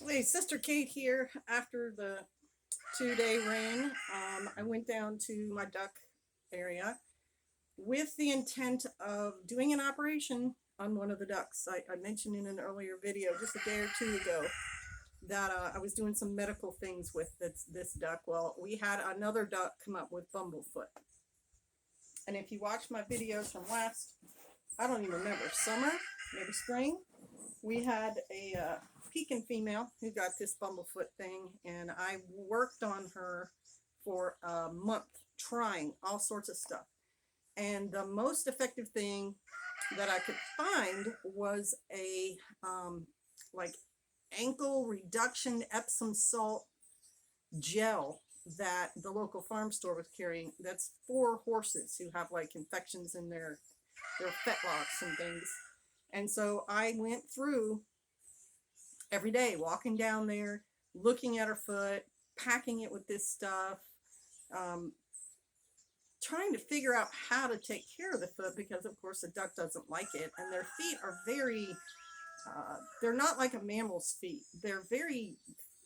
Hey, Sister Kate here. After the 2 day rain, I went down to my duck area with the intent of doing an operation on one of the ducks. I mentioned in an earlier video just a day or two ago that I was doing some medical things with this duck. Well, we had another duck come up with bumblefoot. And if you watch my videos from last, I don't even remember, summer, maybe spring, we had a pekin female who got this bumblefoot thing, and I worked on her for a month, trying all sorts of stuff. And the most effective thing that I could find was a like ankle reduction Epsom salt gel that the local farm store was carrying. That's for horses who have like infections in their fetlocks and things. And so I went through every day, walking down there, looking at her foot, packing it with this stuff, um, trying to figure out how to take care of the foot because, of course, the duck doesn't like it. And their feet are they're not like a mammal's feet. They're very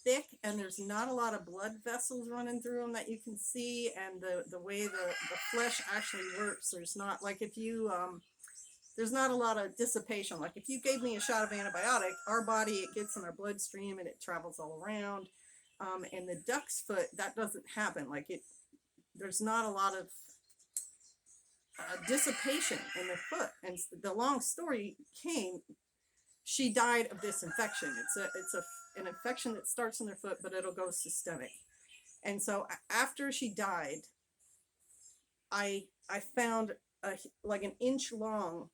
thick, and there's not a lot of blood vessels running through them that you can see. And the way the flesh actually works, there's not like if you there's not a lot of dissipation. Like if you gave me a shot of antibiotic, our body, it gets in our bloodstream and it travels all around. And the duck's foot, that doesn't happen. There's not a lot of dissipation in the foot. And the long story came, she died of this infection. An infection that starts in their foot, but it'll go systemic. And so after she died, I found like an inch long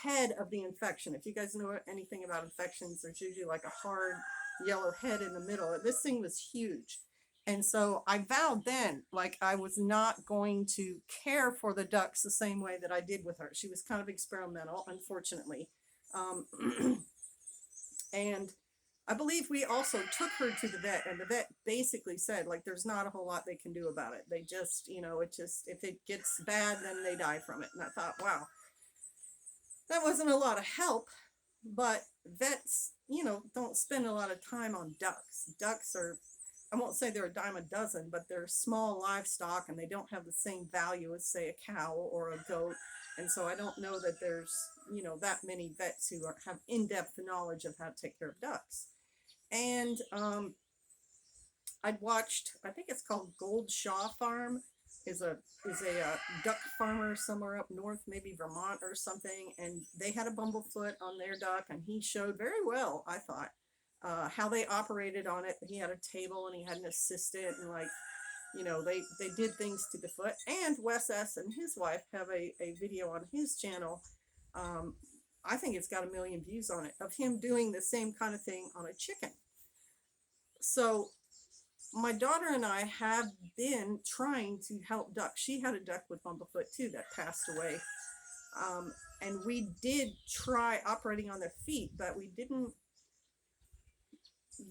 head of the infection. If you guys know anything about infections, there's usually like a hard yellow head in the middle. This thing was huge. And so I vowed then, like I was not going to care for the ducks the same way that I did with her. She was kind of experimental, unfortunately. And I believe we also took her to the vet, and the vet basically said, like, there's not a whole lot they can do about it. They just, if it gets bad, then they die from it. And I thought, wow, that wasn't a lot of help, but vets, don't spend a lot of time on ducks. Ducks are, I won't say they're a dime a dozen, but they're small livestock and they don't have the same value as, say, a cow or a goat. And so I don't know that there's, that many vets who have in-depth knowledge of how to take care of ducks. And I'd watched, I think it's called Gold Shaw Farm, is a duck farmer somewhere up north, maybe Vermont or something, and they had a bumblefoot on their duck, and he showed very well, I thought, how they operated on it. He had a table and he had an assistant, and they did things to the foot. And Wes S. and his wife have a video on his channel. I think it's got 1 million views on it, of him doing the same kind of thing on a chicken. So my daughter and I have been trying to help ducks. She had a duck with bumblefoot too that passed away. And we did try operating on their feet, but we didn't.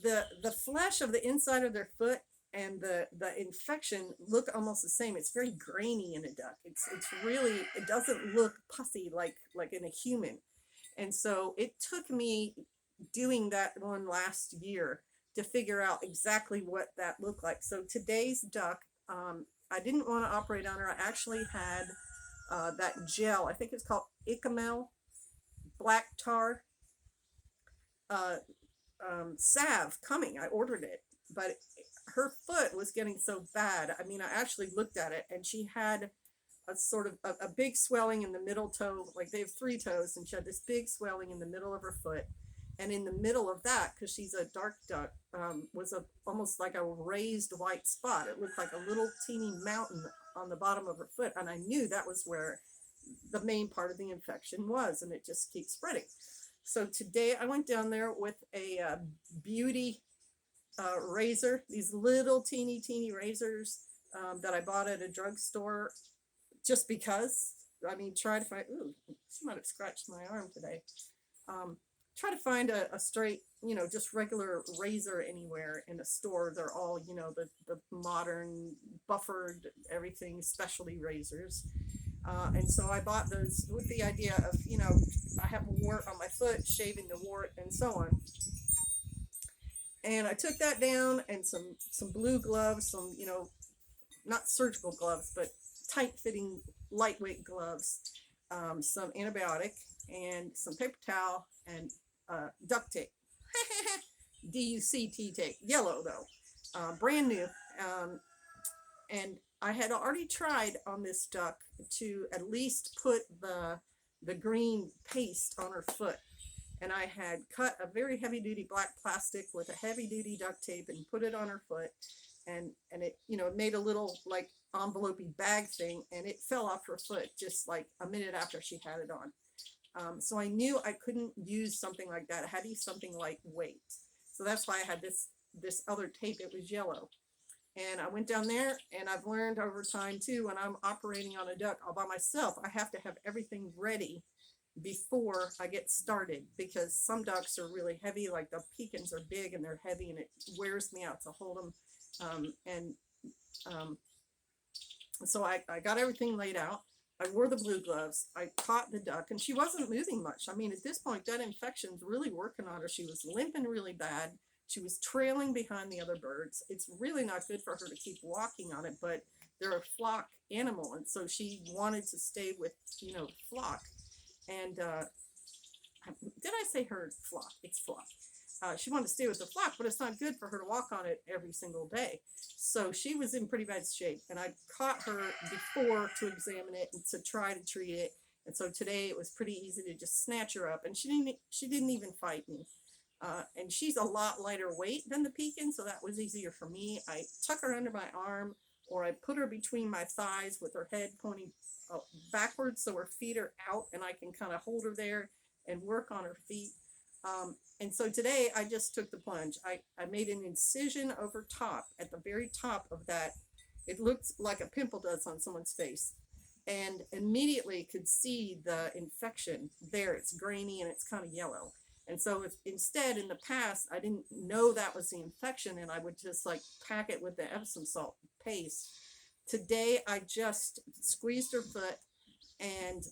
The flesh of the inside of their foot and the infection look almost the same. It's very grainy in a duck. It's really, it doesn't look pussy like in a human. And so it took me doing that one last year to figure out exactly what that looked like. So today's duck, I didn't want to operate on her. I actually had that gel, I think it's called Icamel black tar salve coming. I ordered it, but her foot was getting so bad. I mean, I actually looked at it, and she had a sort of a big swelling in the middle toe. Like they have 3 toes, and she had this big swelling in the middle of her foot. And in the middle of that, because she's a dark duck, was almost like a raised white spot. It looked like a little teeny mountain on the bottom of her foot. And I knew that was where the main part of the infection was, and it just keeps spreading. So today I went down there with a beauty razor, these little teeny razors that I bought at a drugstore just because. I mean, try to find, ooh, she might have scratched my arm today. Try to find a straight, just regular razor anywhere in a store. They're all, the modern, buffered, everything, specialty razors. And so I bought those with the idea of, I have a wart on my foot, shaving the wart and so on. And I took that down and some blue gloves, some, you know, not surgical gloves, but tight fitting, lightweight gloves, some antibiotic, and some paper towel and duct tape. DUCT tape, yellow though, brand new. Um, and I had already tried on this duck to at least put the green paste on her foot. And I had cut a very heavy duty black plastic with a heavy duty duct tape and put it on her foot, and it, you know, it made a little like envelopey bag thing, and it fell off her foot just like a minute after she had it on. So I knew I couldn't use something like that. I had to use something lightweight. So that's why I had this other tape. It was yellow. And I went down there, and I've learned over time too, when I'm operating on a duck all by myself, I have to have everything ready before I get started, because some ducks are really heavy, like the pecans are big and they're heavy, and it wears me out to hold them. So I got everything laid out. I wore the blue gloves. I caught the duck, and she wasn't moving much. I mean, at this point, that infection's really working on her. She was limping really bad. She was trailing behind the other birds. It's really not good for her to keep walking on it, but they're a flock animal, and so she wanted to stay with, you know, flock. And did I say herd? Flock. It's flock. She wanted to stay with the flock, but it's not good for her to walk on it every single day. So she was in pretty bad shape, and I caught her before to examine it and to try to treat it. And so today it was pretty easy to just snatch her up, and she didn't even fight me. And she's a lot lighter weight than the pekin, so that was easier for me. I tuck her under my arm, or I put her between my thighs with her head pointing backwards, so her feet are out, and I can kind of hold her there and work on her feet. And so today I just took the plunge. I made an incision over top, at the very top of that. It looked like a pimple does on someone's face, and immediately could see the infection there. It's grainy and it's kind of yellow. And so if instead, in the past, I didn't know that was the infection, and I would just like pack it with the Epsom salt paste. Today I just squeezed her foot and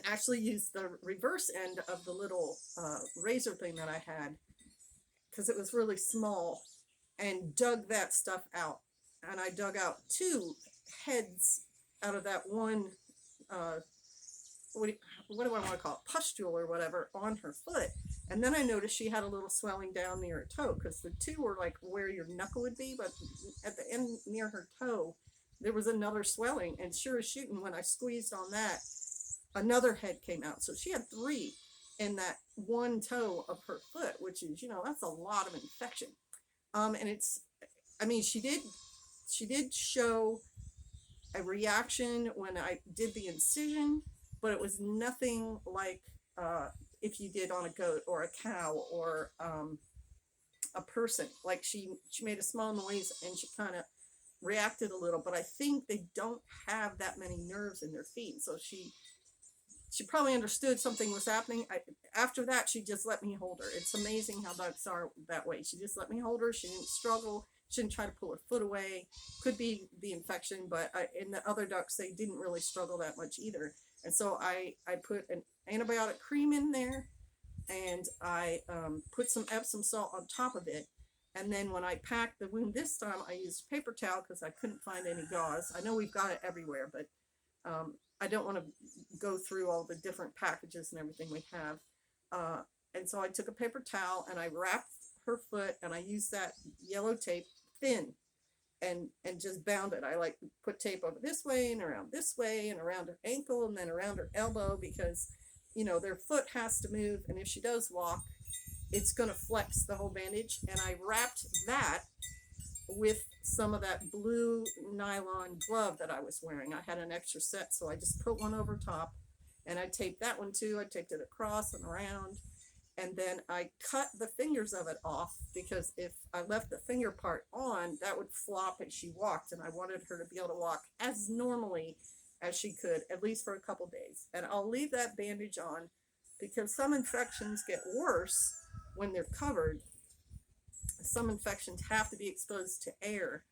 actually used the reverse end of the little razor thing that I had, because it was really small, and dug that stuff out. And I dug out 2 heads out of that one, what do I want to call it, pustule or whatever, on her foot. And then I noticed she had a little swelling down near her toe, because the 2 were like where your knuckle would be, but at the end near her toe, there was another swelling. And sure as shooting, when I squeezed on that, another head came out. So she had 3 in that one toe of her foot, which is, you know, that's a lot of infection. And it's, I mean, she did show a reaction when I did the incision, but it was nothing like if you did on a goat or a cow or a person. Like she made a small noise and she kind of reacted a little, but I think they don't have that many nerves in their feet. So she probably understood something was happening. After that, she just let me hold her. It's amazing how ducks are that way. She just let me hold her. She didn't struggle. She didn't try to pull her foot away. Could be the infection, but in the other ducks, they didn't really struggle that much either. And so I put an antibiotic cream in there, and I put some Epsom salt on top of it. And then when I packed the wound this time, I used paper towel because I couldn't find any gauze. I know we've got it everywhere, but I don't want to go through all the different packages and everything we have. And so I took a paper towel and I wrapped her foot, and I used that yellow tape thin and just bound it. I like put tape over this way and around this way and around her ankle and then around her elbow, because, you know, their foot has to move. And if she does walk, it's going to flex the whole bandage. And I wrapped that with some of that blue nylon glove that I was wearing. I had an extra set, so I just put one over top, and I taped that one too. I taped it across and around, and then I cut the fingers of it off, because if I left the finger part on, that would flop as she walked, and I wanted her to be able to walk as normally as she could, at least for a couple days. And I'll leave that bandage on, because some infections get worse when they're covered. Some infections have to be exposed to air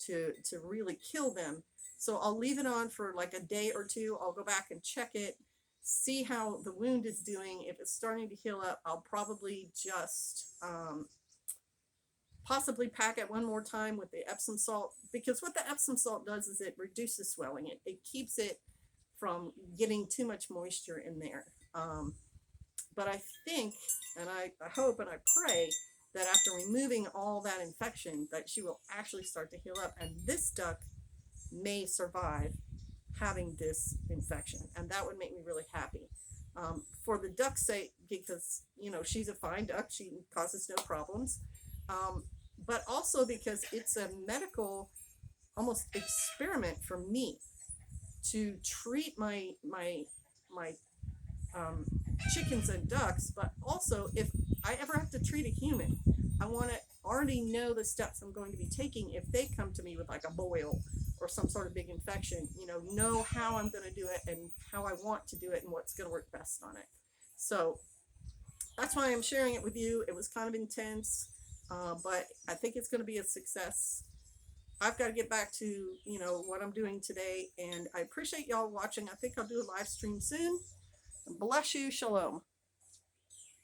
to really kill them. So I'll leave it on for like a day or 2. I'll go back and check it, see how the wound is doing. If it's starting to heal up, I'll probably just possibly pack it one more time with the Epsom salt, because what the Epsom salt does is it reduces swelling. It keeps it from getting too much moisture in there. But I think, and I hope and I pray that after removing all that infection, that she will actually start to heal up, and this duck may survive having this infection, and that would make me really happy. For the duck's sake, because she's a fine duck, she causes no problems, but also because it's a medical almost experiment for me to treat my chickens and ducks, but also if I ever have to treat a human, I want to already know the steps I'm going to be taking if they come to me with like a boil or some sort of big infection, know how I'm going to do it and how I want to do it and what's going to work best on it. So that's why I'm sharing it with you. It was kind of intense, but I think it's going to be a success. I've got to get back to, what I'm doing today, and I appreciate y'all watching. I think I'll do a live stream soon. Bless you. Shalom.